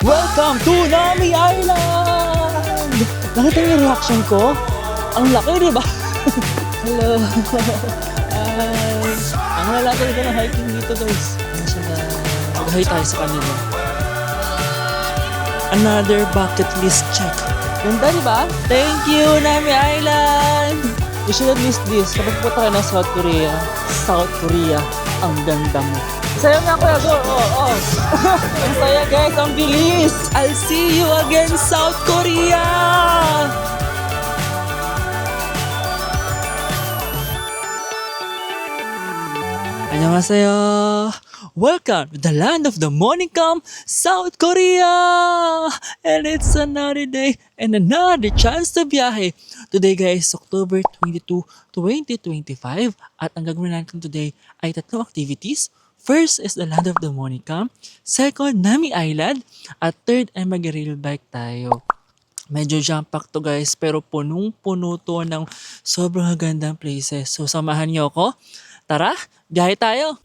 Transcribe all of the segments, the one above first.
Welcome to Nami Island! Nakita niyo yung reaction ko? Ang laki, di ba? Hello! Hi! Ang lalaki talaga ng hiking dito, guys. Ano sila? Mag-hi tayo sa kanila. Another bucket list check. Ganda, di ba? Thank you, Nami Island! You shouldn't miss this. Kapag punta kayo ng South Korea. South Korea, ang ganda mo. Saya nga kuya, go! Oh. Ang saya guys, ang bilis! I'll see you again, South Korea! Annyeonghaseyo! Welcome to the land of the morning come, South Korea! And it's another day and another chance to biyahe. Today guys, October 22, 2025. At ang gagawin natin today ay tatlong activities. First is the land of the morning come. Second, Nami Island. At third ay mag-rail bike tayo. Medyo jam-pack to guys, pero punong-puno to ng sobrang gandang places. So samahan niyo ako. Tara, biyahe tayo!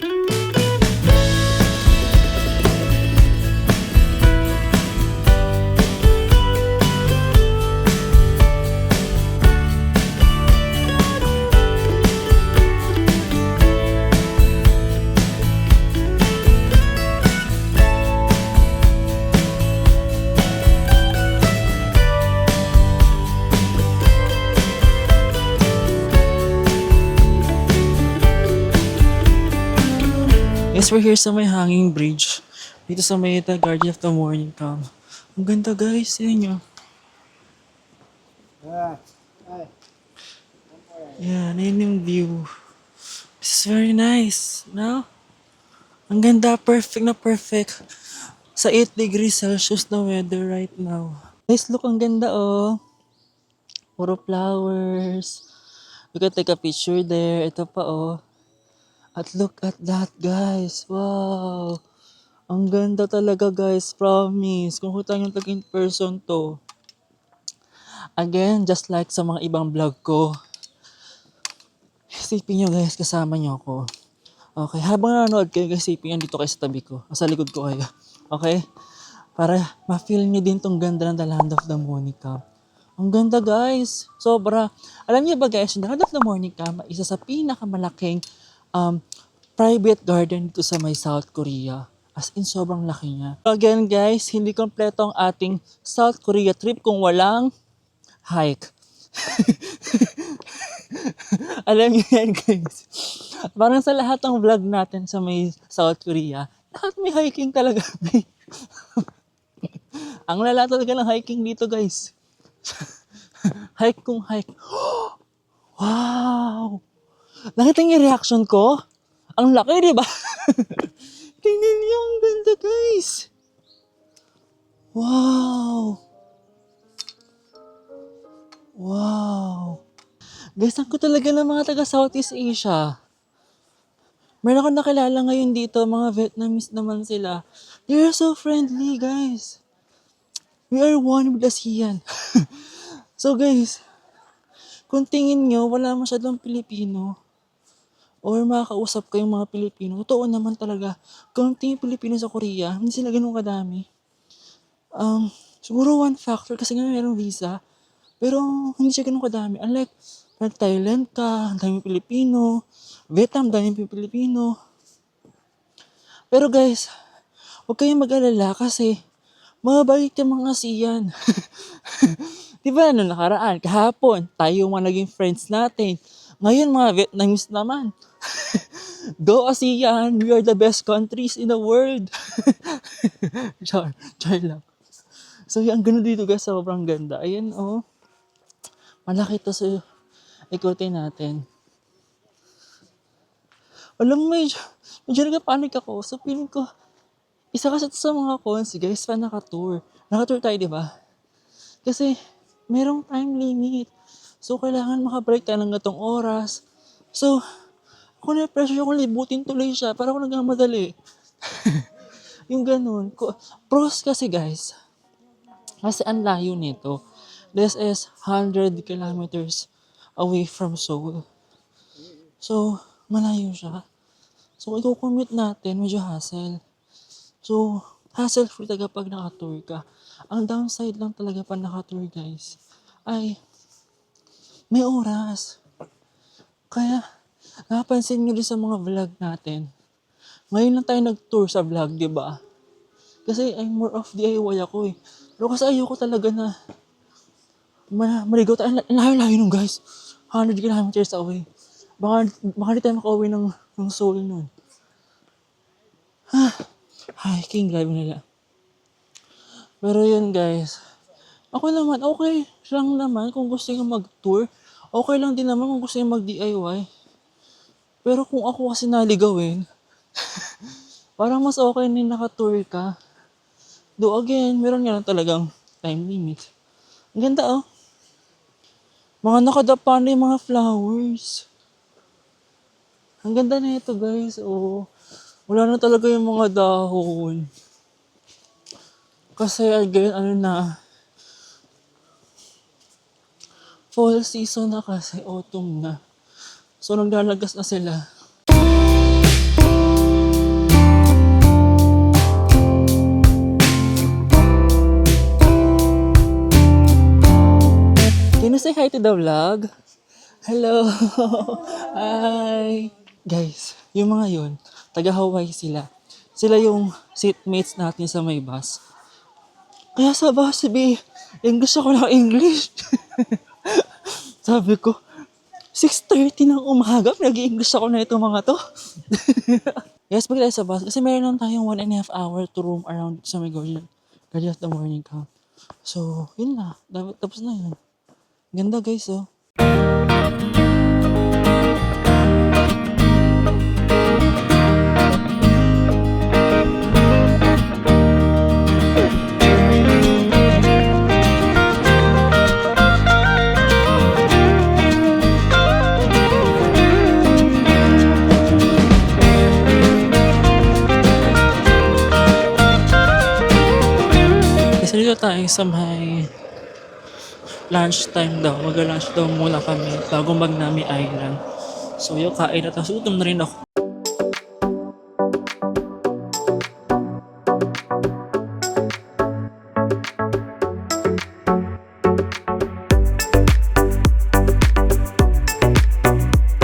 Yes, we're here sa may hanging bridge. Dito sa may Garden of the Morning Come. Ang ganda guys, yun nyo. Yan, yun yung view. This is very nice, no? Ang ganda, perfect na perfect. Sa 8 degrees Celsius na weather right now. Guys, look, ang ganda oh. Puro flowers. You can take a picture there. Ito pa oh. At look at that guys. Wow. Ang ganda talaga guys. Promise. Kung kita nyo in person to. Again, just like sa mga ibang vlog ko. Isipin nyo guys, kasama nyo ako. Okay, habang nanonood kayo guys, isipin nyo dito kayo sa tabi ko. Sa likod ko kayo. Okay? Para ma-feel nyo din tong ganda ng The Land of the Morning Come. Ang ganda guys. Sobra. Alam niyo ba guys, The Land of the Morning Come, isa sa pinakamalaking private garden dito sa may South Korea. As in, sobrang laki niya. Again guys, hindi kompleto ang ating South Korea trip kung walang hike. Alam niyo yan guys. Parang sa lahat ng vlog natin sa may South Korea, lahat may hiking talaga. Ang lala talaga ng hiking dito guys. Hike kung hike. Wow! Nakita niyo yung reaction ko? Ang laki, di ba? Tingnan niyo, ang ganda, guys. Wow. Wow. Guys, ang ko talaga ng mga taga Southeast Asia. Meron akong nakilala ngayon dito, mga Vietnamese naman sila. They're so friendly, guys. We are one with ASEAN. So, guys, kung tingin nyo, wala masyadong Pilipino, or makakausap kayong mga Pilipino, totoo naman talaga, kaunting Pilipino sa Korea, hindi sila ganun kadami. Siguro one factor kasi nga mayroong visa, pero hindi siya ganun kadami. Unlike Thailand ka, ang daming Pilipino, Vietnam, daming Pilipino. Pero guys, huwag kayong mag-alala kasi mababait yung mga ASEAN. Diba, nakaraan, kahapon, tayo mga naging friends natin. Ngayon, mga Vietnamese naman. Go ASEAN, we are the best countries in the world. Char lang. So, ang ganda dito guys, sobrang ganda. Ayan, oh. Malaki to sa ikutin natin. Alam mo, medyo nagpapanik ako. So, feeling ko, isa kasi sa mga cons, guys, pa naka-tour. Naka-tour tayo, di ba? Kasi, merong time limit. So, kailangan makabreak tayo ng gatong oras. So, ako na-pressure akong libutin tuloy siya para ako nagmamadali. Yung ganun. Pros kasi guys, kasi ang layo nito. This is 100 kilometers away from Seoul. So, malayo siya. So, kung i-commute natin, medyo hassle. So, hassle-free talaga pag naka-tour ka. Ang downside lang talaga pag naka-tour guys, ay may oras. Kaya, napansin nyo rin sa mga vlog natin, ngayon lang tayo nag-tour sa vlog, di ba? Kasi I'm more of DIY ako eh. Pero kasi ayoko talaga na maligaw tayo. Ang layo-layo nun guys. 100 kilometers away. Baka di tayo makauwi ng Seoul nun. Hiking, grabe nila. Pero yun guys. Ako naman, okay lang naman kung gusto nyo mag-tour. Okay lang din naman kung gusto nyo mag-DIY. Pero kung ako kasi naligawin, parang mas okay na naka-tour ka. Though again, meron nga lang talagang time limit. Ang ganda oh. Mga nakadapa na yung mga flowers. Ang ganda na ito guys. Oh. Wala na talaga yung mga dahon. Kasi again, fall season na kasi, autumn na. So naglalagas na sila. Can you say hi to the vlog? Hello! Hi! Guys, yung mga yun, taga-Hawaii sila. Sila yung seatmates natin sa may bus. Kaya sa bus, English ako ng English. Sabi ko, 6:30 ng umaga, nag-i-English ako na itong mga to. Yes, pag tayo sa bus, kasi meron lang tayong 1.5 hour to roam around sa may Guardian of the Morning Camp. So, yun na. Tapos na yun. Ganda guys, oh. Kasi dito tayo sa may lunch time daw. Mag-lunch daw muna kami bago mag-Nami Island. So yung kain na, tapos utom na rin ako.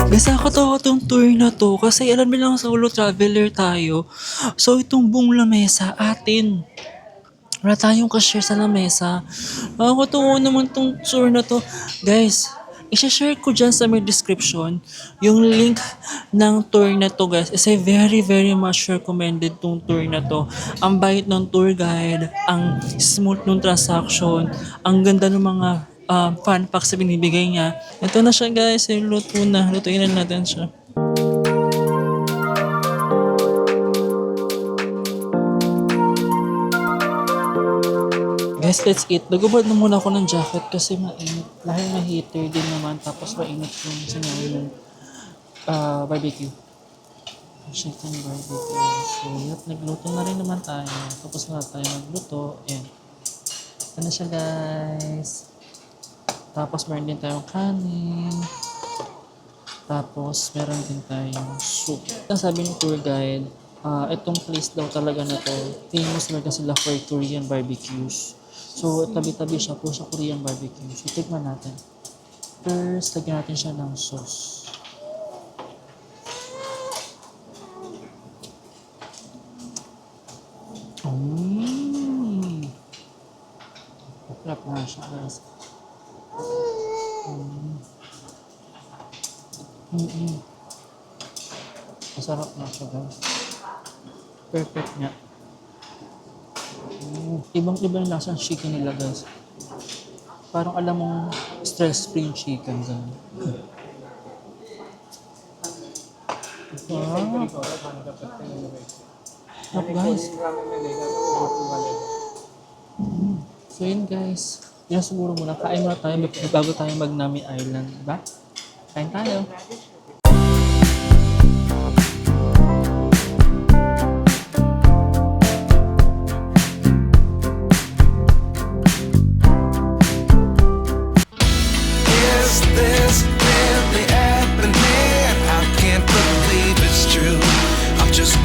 Guys, nakakatawa tong tour na to kasi alam nilang solo traveler tayo. So itong buong lamesa atin. Wala tayong ka-share sa lamesa. Nakakatawa naman tong tour na to. Guys, i-share ko dyan sa may description yung link ng tour na to guys. It's a very very much recommended tong tour na to. Ang bait ng tour guide, ang smooth ng transaction, ang ganda ng mga fun facts na binibigay niya. Ito na siya guys, luto na. Lutuin na natin siya. Guys, let's eat. Nagubad na muna ako ng jacket kasi mainit. Dahil na heater din naman, tapos mainit yung sinyaw yung barbecue. Chicken barbecue. So, yun, nagluto na rin naman tayo. Tapos na tayo magluto. Ayan. Ito na siya guys. Tapos meron din tayong kanin. Tapos meron din tayong soup. Ang sabi ng tour guide, itong place daw talaga na to, famous talaga sila for Korean barbecues. So, tabi-tabi siya po sa Korean barbecue. So, tignan natin. First, lagyan natin siya ng sauce. Sarap na siya, guys. Masarap na siya, guys. Perfect nga. Ibang-ibang lasang chicken nila guys. Parang alam mong stress-free chicken. Wow. Sarap guys. So yun guys. Yun siguro muna. Kain muna tayo bago tayo mag-Nami Island. Diba? Kain tayo.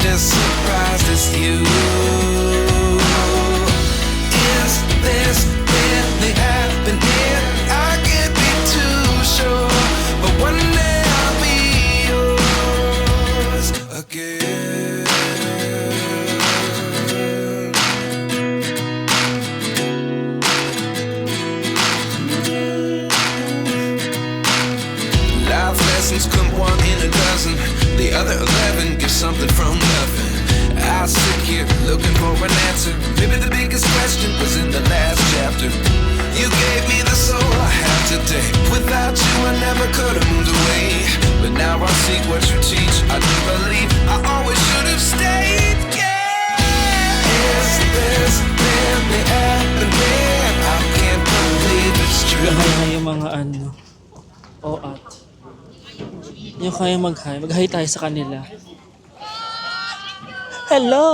As surprised as you. ano, o at. Yung kaya mag-hi. Mag-hi tayo sa kanila. Hello!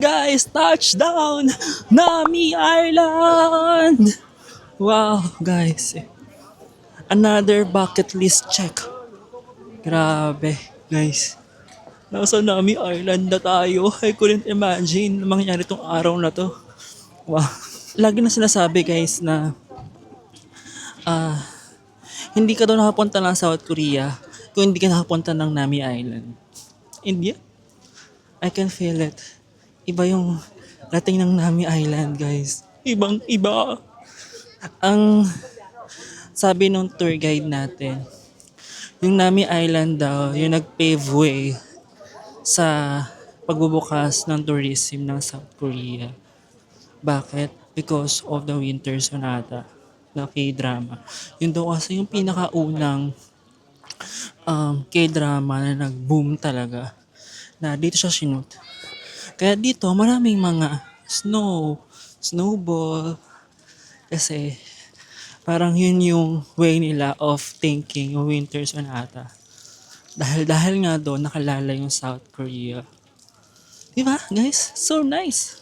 Guys, touchdown! Nami Island! Wow, guys. Another bucket list check. Grabe, guys. Nasa Nami Island na tayo. I couldn't imagine na mangyari tong araw na to. Wow. Lagi na sinasabi guys na hindi ka daw nakapunta ng South Korea kung hindi ka nakapunta ng Nami Island. India? I can feel it. Iba yung dating ng Nami Island, guys. Ibang iba. Ang sabi nung tour guide natin, yung Nami Island daw, yung nag-pave way sa pagbubukas ng tourism ng South Korea. Bakit? Because of the Winter Sonata na K-drama. Yun daw kasi yung pinakaunang K-drama na nag-boom talaga na dito siya sinut. Kaya dito maraming mga snowball kasi parang yun yung way nila of thinking yung Winter Sonata. Dahil nga doon nakalala yung South Korea. Diba guys? So nice!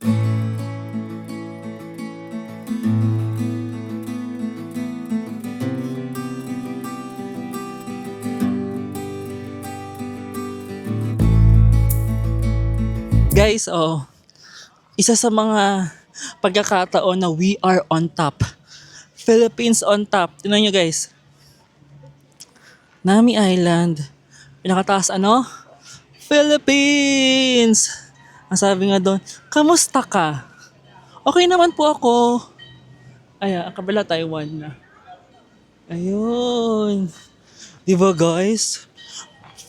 Guys, isa sa mga pagkakataon na we are on top. Philippines on top. Tingnan nyo guys. Nami Island. Pinakataas ano? Philippines! Ang sabi nga doon, kamusta ka? Okay naman po ako. Ang kabila Taiwan na. Ayun. Diba guys?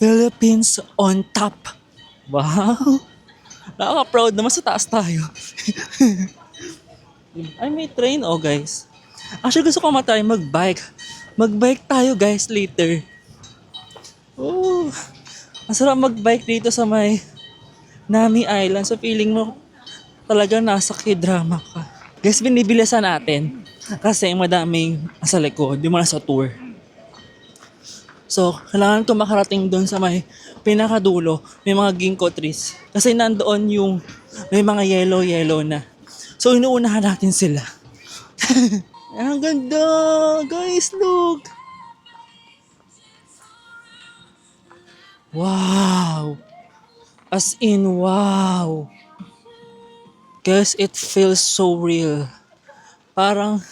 Philippines on top. Wow. Nakaka-proud naman sa taas tayo. Ay, may train guys. Actually gusto ko matry mag-bike. Mag-bike tayo guys later. Oh, masarap mag-bike dito sa may Nami Island. So feeling mo talaga nasa K-drama ka. Guys, binibilisan natin. Kasi madaming nasa likod. Di mo nasa tour. So, kailangan ko makarating doon sa may pinakadulo. May mga ginkgo trees. Kasi nandoon yung may mga yellow na. So, inuunahan natin sila. Ang ganda! Guys, look! Wow! As in, wow! Guys, it feels so real. Parang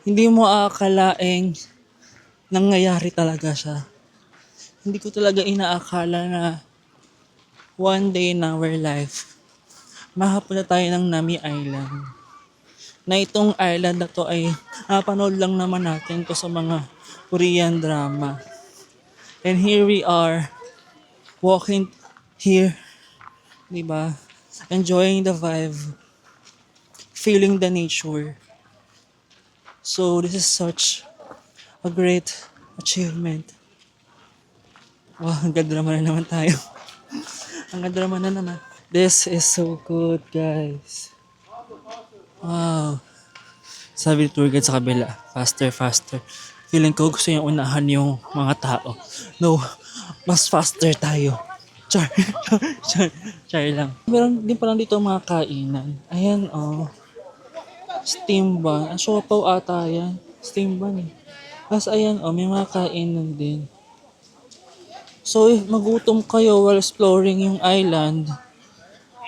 hindi mo aakalaing nangyayari talaga siya. Hindi ko talaga inaakala na one day in our life, makapunta tayo ng Nami Island. Na itong island na to ay napanood lang naman natin to sa mga Korean drama. And here we are, walking here, diba? Enjoying the vibe, feeling the nature. So this is such a great achievement. Wow, ang ganda naman na naman tayo. Ang ganda naman na naman. This is so good, guys. Wow. Sabi ni tour guide sa kabila, faster. Feeling ko gusto niya unahan yung mga tao. No, mas faster tayo. Char lang. Meron din palang dito mga kainan. Ayan, steam bun. Siopaw ata yan. Steam bun eh. Tapos ayan, may mga kainan din. So, if magutom kayo while exploring yung island,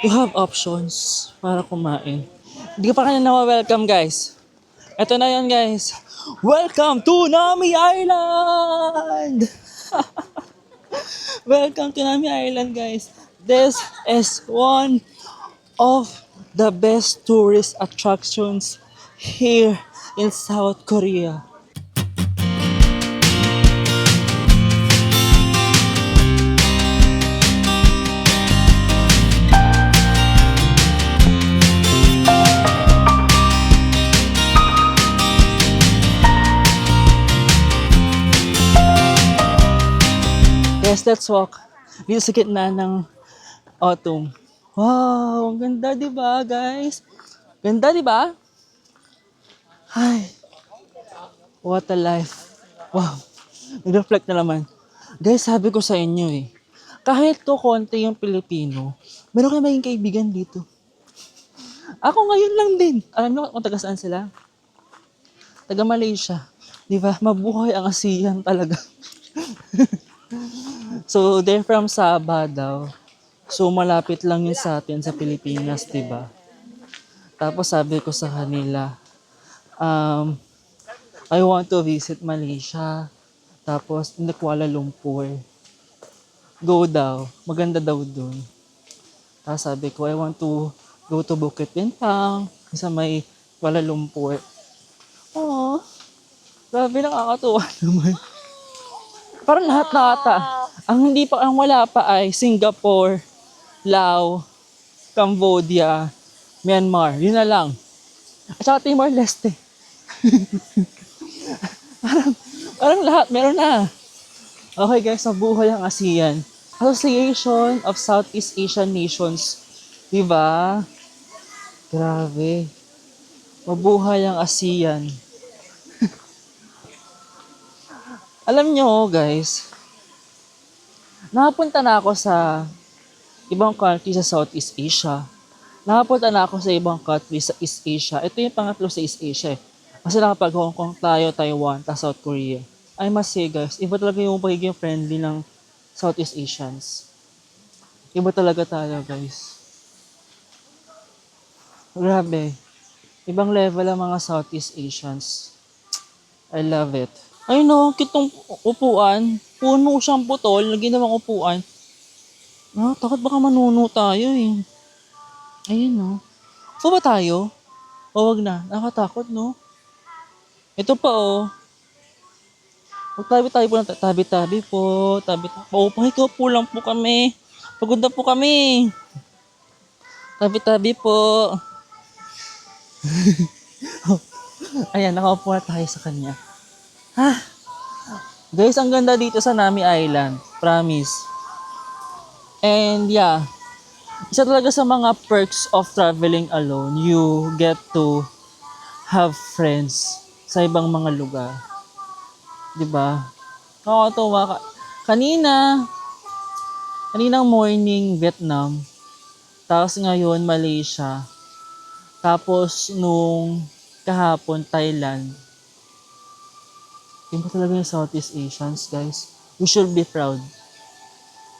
you have options para kumain. Hindi ka pa kanya na-welcome, guys. Ito na yan, guys. Welcome to Nami Island! Welcome to Nami Island, guys. This is one of the best tourist attractions here in South Korea. Yes, let's walk dito sa gitna ng autumn. Wow, ang ganda, di ba, guys? Ganda, di ba? Ay, what a life. Wow, nag-reflect na naman. Guys, sabi ko sa inyo eh, kahit to konti yung Pilipino, meron kayo maging kaibigan dito. Ako ngayon lang din. Alam niyo kung taga saan sila? Taga Malaysia. Di ba? Mabuhay ang ASEAN talaga. So, they're from Sabah daw. So, malapit lang yun sa atin sa Pilipinas, di ba? Tapos sabi ko sa kanila, um, I want to visit Malaysia. Tapos, in Kuala Lumpur. Go daw. Maganda daw dun. Tapos sabi ko, I want to go to Bukit Bintang sa may Kuala Lumpur. Oo, grabe nakakatuwa naman. Parang lahat na ata. Ang wala pa ay Singapore, Laos, Cambodia, Myanmar. Yun na lang. At saka Timor-Leste. Parang lahat meron na. Okay guys, mabuhay ang ASEAN. Association of Southeast Asian Nations. Diba? Grabe. Mabuhay ang ASEAN. Alam nyo guys, nakapunta na ako sa ibang country sa Southeast Asia. Nakapunta na ako sa ibang country sa East Asia. Ito yung pangatlo sa East Asia eh. Kasi nakapag Hong Kong tayo, Taiwan, ta South Korea. I must say guys, iba talaga yung pagiging friendly ng Southeast Asians. Iba talaga tayo guys. Grabe. Ibang level ang mga Southeast Asians. I love it. Ay no, kitong upuan. Puno siyang putol, lagi namang upuan. No, takot baka manuno tayo eh. Ayun no. Upo ba tayo? O wag na, nakatakot no. Ito pa oh. Magtabi-tabi po ng tabi-tabi po. Tabi-tabi po. Pakikupo lang po kami. Pagod na po kami. Tabi-tabi po. Ayan, nakaupo na tayo sa kanya. Ha? Guys, ang ganda dito sa Nami Island. Promise. And yeah, isa talaga sa mga perks of traveling alone, you get to have friends sa ibang mga lugar. 'Di ba? Nakakatuwa ka. Kaninang morning Vietnam, tapos ngayon Malaysia, tapos nung kahapon Thailand. Yun pa talaga yung Southeast Asians, guys. We should be proud.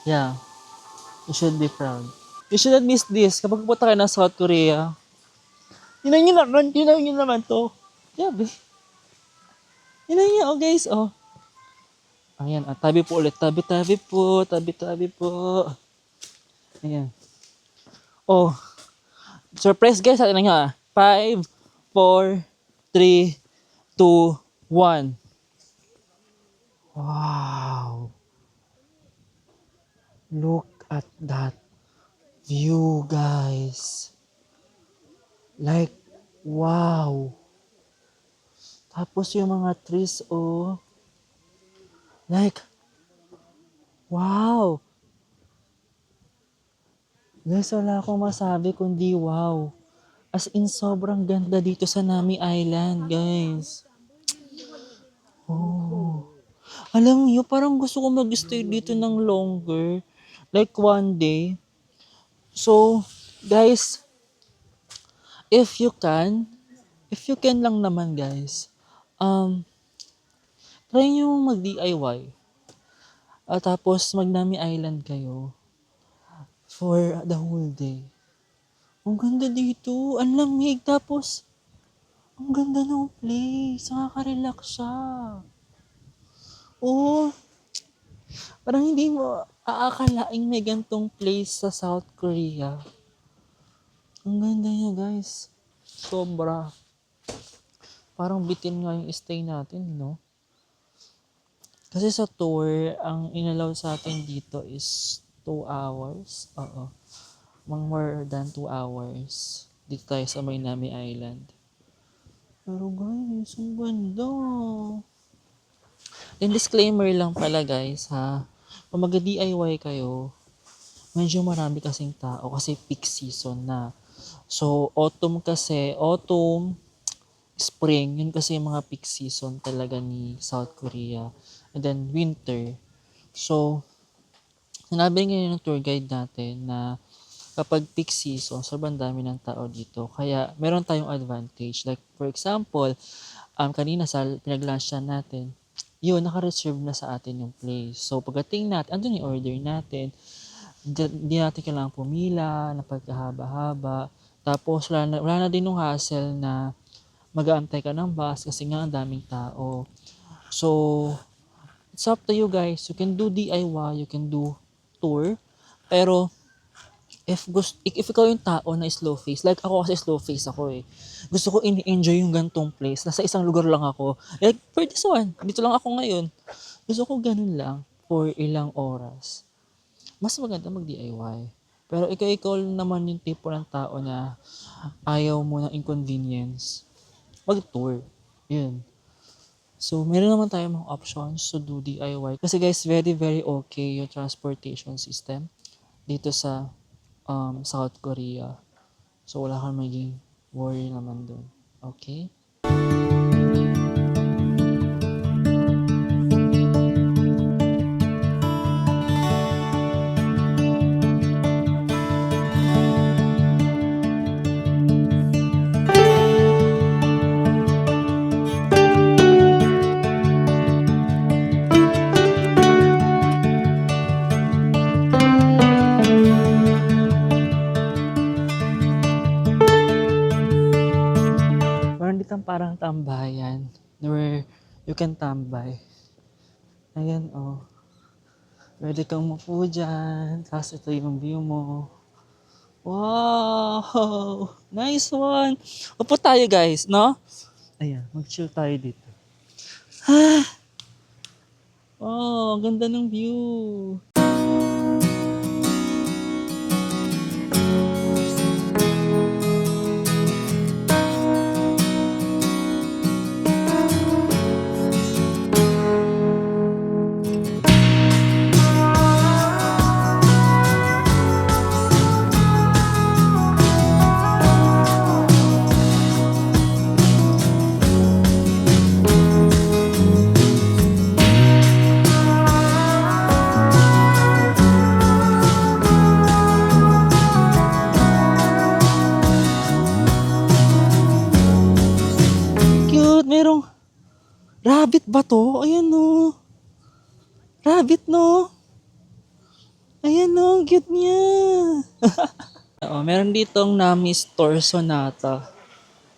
Yeah, we should be proud. You shouldn't miss this. Kapag pupunta kayo ng South Korea, yun naman to. Yeah, be. Yun, oh guys, oh. Ayan, tabi po ulit. Tabi-tabi po, tabi-tabi po. Ayan. Oh, surprise guys, atin na nyo ah. 5, 4, 3, 2, 1. Wow. Look at that view, guys. Like, wow. Tapos yung mga trees, oh. Like, wow. Guys, wala akong masabi kundi wow. As in, sobrang ganda dito sa Nami Island, guys. Oh. Alam niyo, parang gusto ko mag-stay dito ng longer. Like one day. So, guys, if you can lang naman, guys, try nyo mag-DIY. Tapos, mag-Nami Island kayo for the whole day. Ang ganda dito. Ang lamig. Tapos, ang ganda ng place. Nakaka-relax siya. Oh, parang hindi mo aakalaing may gantong place sa South Korea. Ang ganda niya, guys. Sobra. Parang bitin nga yung stay natin, no? Kasi sa tour, ang inalaw sa atin dito is 2 hours. Oo. More than 2 hours. Dito tayo sa Maynami Island. Pero guys, ang ganda. Then disclaimer lang pala guys ha. Kung mag-DIY kayo, medyo marami kasing tao kasi peak season na. So autumn, spring, yun kasi yung mga peak season talaga ni South Korea. And then winter. So, sinabi ngayon ng tour guide natin na kapag peak season, sobrang dami ng tao dito. Kaya meron tayong advantage. Like for example, kanina sa pinag-lunchean natin, yun, naka-reserve na sa atin yung place. So pagdating natin, andun yung order natin. Hindi natin kailangan pumila, na pagkahaba-haba. Tapos wala na din yung hassle na mag-aantay ka ng bus kasi nga ang daming tao. So, it's up to you guys. You can do DIY, you can do tour. Pero, if ikaw yung tao na slow face, like ako kasi slow face ako eh. Gusto ko ini-enjoy yung gantong place. Nasa isang lugar lang ako. Like, for this one, dito lang ako ngayon. Gusto ko ganun lang for ilang oras. Mas maganda mag-DIY. Pero ikaw naman yung tipo ng tao na ayaw mo ng inconvenience. Mag-tour. Yun. So, meron naman tayong mga options to do DIY. Kasi guys, very, very okay yung transportation system dito sa South Korea. So, wala kang maging worry naman dun. Okay? Meron ditong parang tambayan where you can tambay. Ayan, oh. Pwede kang mupo dyan. Tapos ito yung view mo. Wow! Nice one! Upo tayo guys, no? Ayan, mag-chill tayo dito. Oh, ang ganda ng view. Cute! Merong rabbit ba to? Ayan no. Rabbit no. Ayan no, ang cute niya. Oo, meron ditong Nami Store Sonata.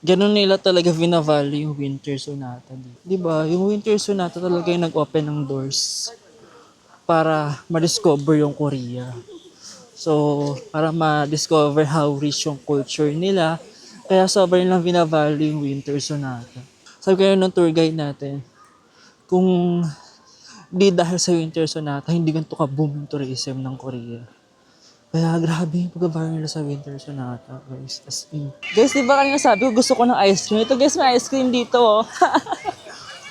Ganun nila talaga vina-value yung Winter Sonata. Di ba? Yung Winter Sonata talaga yung nag-open ng doors para ma-discover yung Korea. So, para ma-discover how rich yung culture nila. Kaya sobrang lang vina-value yung Winter Sonata. Sabi kayo ng tour guide natin, kung di dahil sa Winter Sonata, hindi ganito ka-boom yung tourism ng Korea. Kaya grabe yung pag-viral nila sa Winter Sonata, guys. As in. Guys, di ba kanina sabi ko gusto ko ng ice cream? Ito guys, may ice cream dito, oh.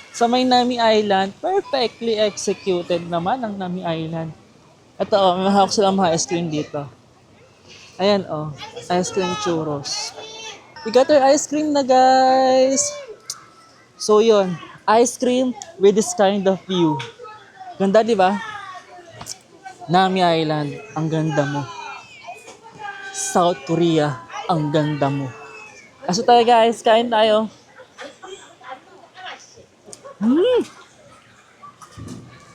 Sa may Nami Island, perfectly executed naman ang Nami Island. Ito, oh, may hawak silang mga ice cream dito. Ayan, oh, ice cream churros. We got our ice cream na, guys. So, yun. Ice cream with this kind of view. Ganda, di ba? Nami Island, ang ganda mo. South Korea, ang ganda mo. Kaso tayo guys, kain tayo.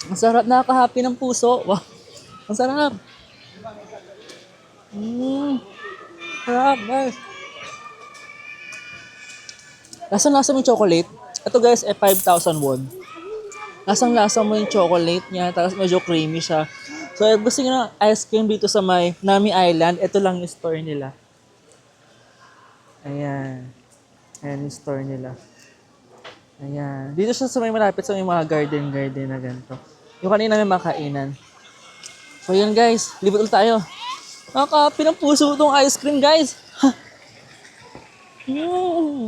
Ang sarap, nakaka-happy ng puso. Wow, ang sarap. Sarap guys. Lasang-lasa mo yung chocolate. Ito guys, 5,000 won. Lasang-lasa mo yung chocolate niya, tapos medyo creamy siya. So, if gusto nyo ng ice cream dito sa may Nami Island, ito lang yung store nila. Ayan. Ayan yung store nila. Ayan. Dito siya sa may malapit sa may mga garden na ganito. Yung kanina may makainan. So, yun guys. Libot ulit tayo. Nakaka-happy ng puso itong ice cream, guys.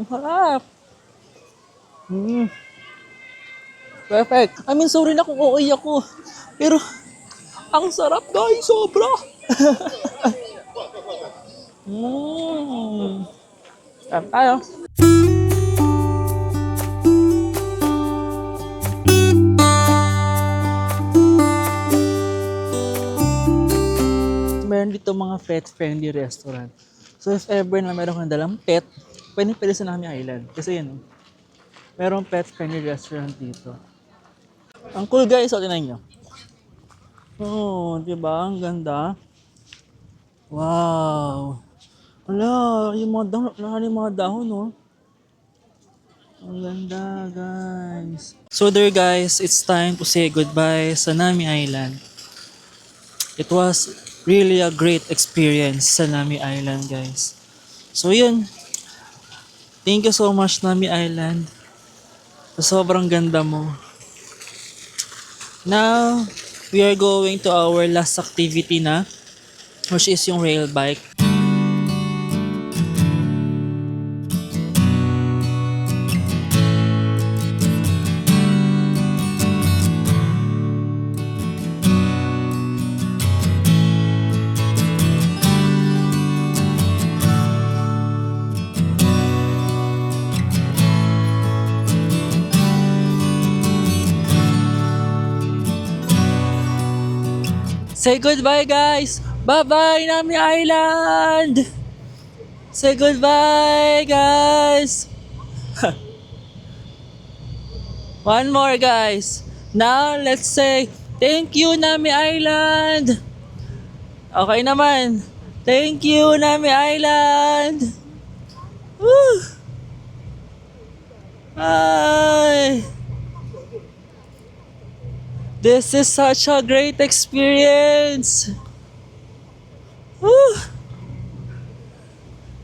Harap. Perfect. I mean, sorry na kung OA ako. Pero, ang sarap guys, sobra. Sarap tayo. dito mga pet-friendly restaurant. So if ever na meron kang dalang pet, pwede sa Nami Island. Kasi yun, merong pet-friendly restaurant dito. Ang cool guys, o tinan nyo. Oh, di ba? Ang ganda. Wow. Wala, yung mga dahon, no? Ang ganda, guys. So there guys, it's time to say goodbye sa Nami Island. It was really a great experience sa Nami Island, guys. So yun, thank you so much Nami Island. Sobrang ganda mo. Now, we are going to our last activity na, which is yung rail bike. Say goodbye guys! Bye-bye Nami Island! Say goodbye guys! One more guys! Now let's say thank you Nami Island! Okay naman! Thank you Nami Island! Woo! Ay! This is such a great experience! Woo!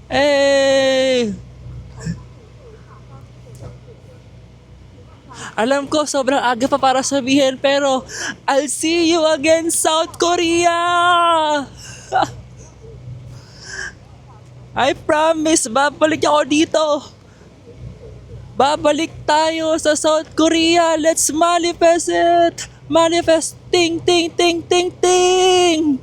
Hey! Alam ko sobrang aga pa para sabihin pero I'll see you again South Korea! I promise, babalik ako dito! Babalik tayo sa South Korea! Let's manifest it! Manifest! Ting, ting, ting, ting, ting!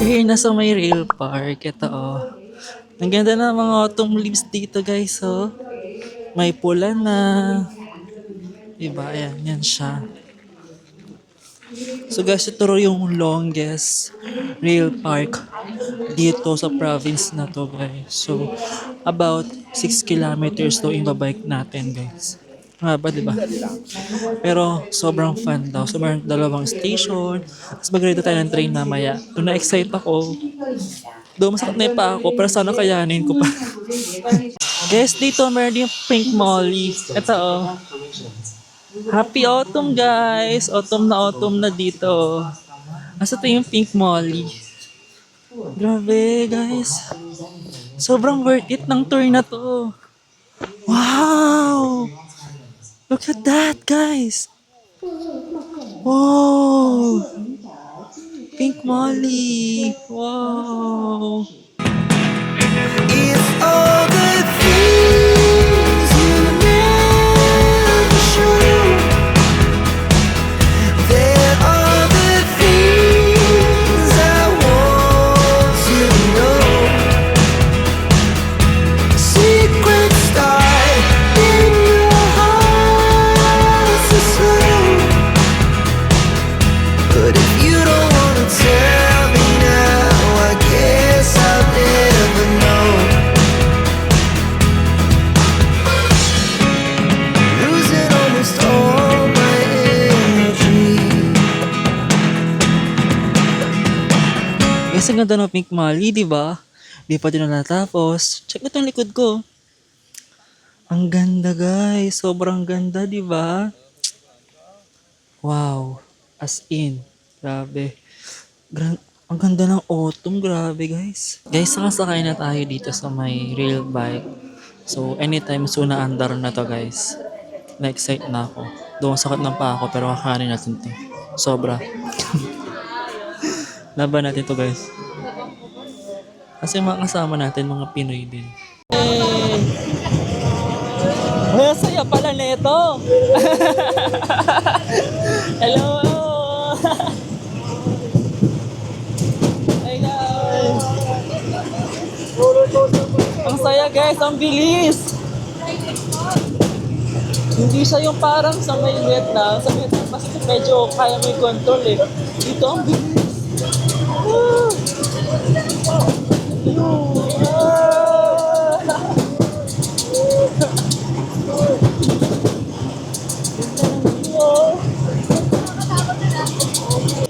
Here nasa may rail park. Ito oh. Ang ganda ng mga autumn leaves dito guys oh. May pula na. Diba? Ayan, yan siya. So guys, ito yung longest rail park dito sa province na to guys. So, about 6 kilometers to yung babike natin guys. Haba, diba? Pero sobrang fun daw. So, meron dalawang station. Tapos mag-ride tayo ng train mamaya. Doon na-excite ako. Doon masakit na yung paa ako. Pero sana kayanin ko pa. Guys, dito meron din yung Pink Molly. Ito oh. Happy autumn guys! Autumn na dito. Asa to yung Pink Molly? Grabe guys. Sobrang worth it ng tour na to. Wow! Look at that guys! Wow! Pink Molly! Wow! It's all the things you never show. There are the things I want to know. Secret start in your heart so slow. But if you don't wanna tell me now, I guess I'll never know. Losing almost all my energy. Guys, ang ganda ng Pink Molly, di ba? Di pa din na natapos. Check mo itong likod ko. Ang ganda guys. Sobrang ganda, di ba? Wow. As in. Grabe. Ang ganda ng autumn. Grabe guys. Guys, sakasakay na tayo dito sa may rail bike. So, anytime soon na andar na to guys. Na-excite na ako. Doon sakit ng paa ako pero kakanin natin to. Sobra. Laban natin to guys. Kasi mga kasama natin, mga Pinoy din. Hey! Ang saya pala nito! Hello! Hey guys! Ang saya guys, ang bilis! Hindi siya yung parang sa may Vietnam. Sa Vietnam kasi medyo kaya may control eh. Dito ang bilis. Ah! Ayun. Ah!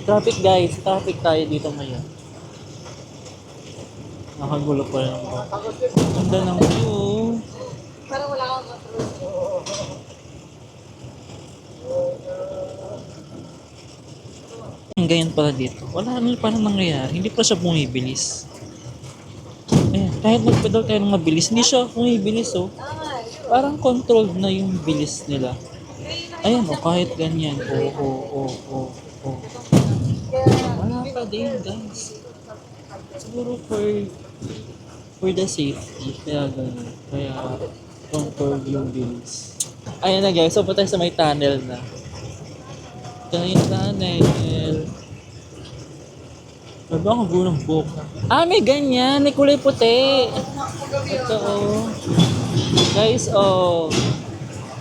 Traffic guys, traffic tayo dito ngayon. Nakagulo pa rin ako. Ganda ng view. Parang wala kang control. Ganyan pala dito. Wala ano parang nangyayari. Hindi pa siya bumibilis. Eh, kahit magpedal tayo ng mabilis, hindi siya bumibilis oh. Parang controlled na yung bilis nila. Ayan oh, kahit ganyan. Oh. Wala pa din guys. Siguro for the safety. Kaya ganyan. Kaya controlled yung bilis. Ayan na guys, so pa tayo sa may tunnel na. Ito na yung tunnel. Sabi ako ng book. Ah, may ganyan. May kulay puti. Ito oh. Guys, oh.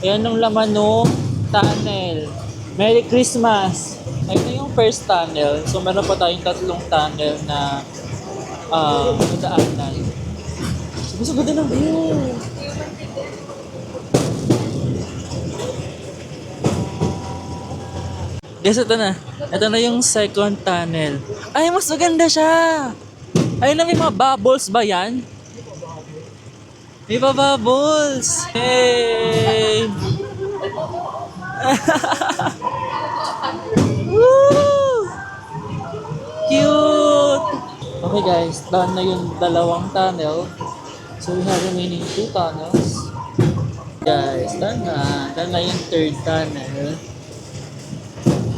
Ayan ang laman ng tunnel. Merry Christmas! Ito yung first tunnel. So, meron pa tayong tatlong tunnel na nadaanan. So, ganda ng view. Guys, ito na. Ito na yung second tunnel. Ay, mas maganda siya! Ayun na, may mga bubbles ba yan? May pa bubbles! Hey! Woo! Cute! Okay guys, done na yung dalawang tunnel. So we have remaining 2 tunnels. Guys, done na. Done na yung third tunnel.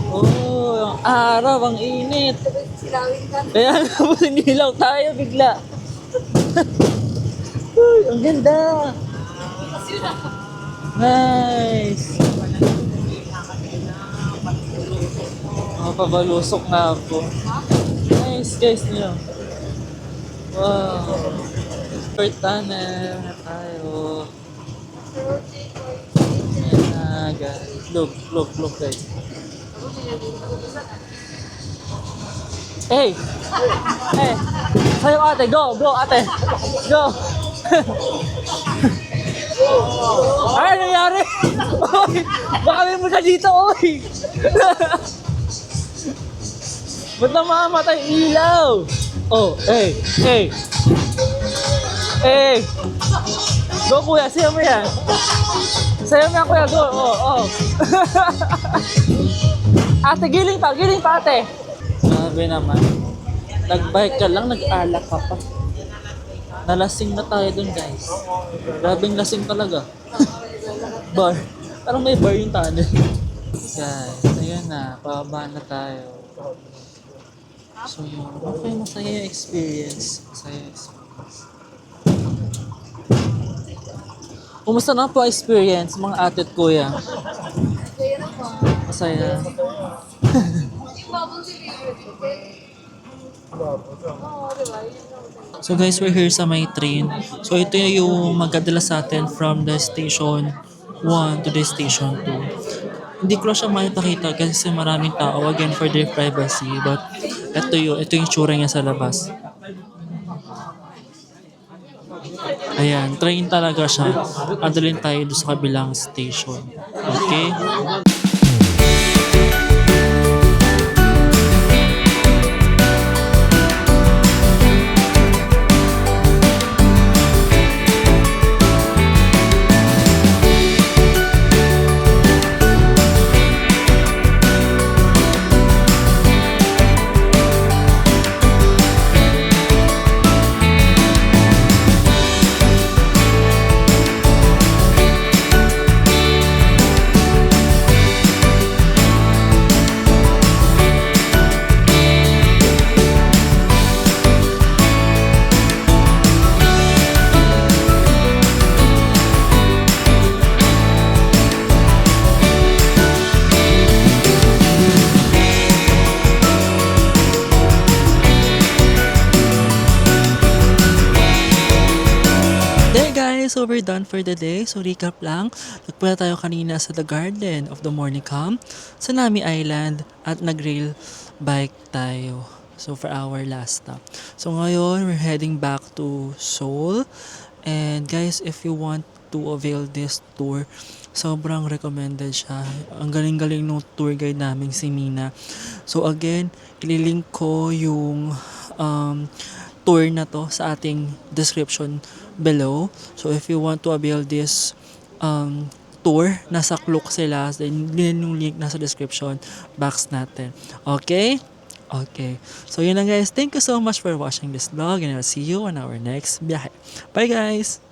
Oh, ang araw, ang init. Silawin ka. Kaya naman nilaw tayo bigla. Uy, ang ganda. Nice. Pabalusok na ako. Nice guys niyo. Wow. Third tunnel na tayo. Ayan na guys. Look guys. Hey! Hey! Sayo ate, go ate! Go! Ay, ano nangyari? Oy! Baka may muna dito, oy! Ba't namamatay ilaw? Oh, hey! Go kuya, sayo mo yan! Sayo mo yan kuya, go! Oh! Ate, giling pa ate! Sabi naman, nag-bike ka lang, nag-alak ka pa. Nalasing na tayo dun guys. Grabing lasing talaga. Bar. Parang may bar yung tunnel. Guys, ayun na. Pababa na tayo. So yun. Okay, masaya yung experience. Kumusta na po experience mga ate at kuya? Kaya na po. Masaya. Yung bubble delivery. Oo, diba? So guys, we're here sa may train. So ito yung magdadala sa atin from the station 1 to the station 2. Hindi ko lang siya makipakita kasi maraming tao again for their privacy. But ito yung tsura niya sa labas. Ayan, train talaga siya. Adalhin tayo doon sa kabilang station. Okay? so we're done for the day. So recap lang, nagpunta tayo kanina sa The Garden of the Morning Calm, sa Nami Island, at nag-rail bike tayo. So for our last stop. So ngayon, we're heading back to Seoul. And guys, if you want to avail this tour, sobrang recommended siya. Ang galing-galing ng tour guide namin si Mina. So again, ililink ko yung tour na to sa ating description below. So if you want to avail this tour, nasa Klook sila. Then yung link nasa description box natin. Okay? Okay. So yun lang guys. Thank you so much for watching this vlog and I'll see you on our next biyahe. Bye guys!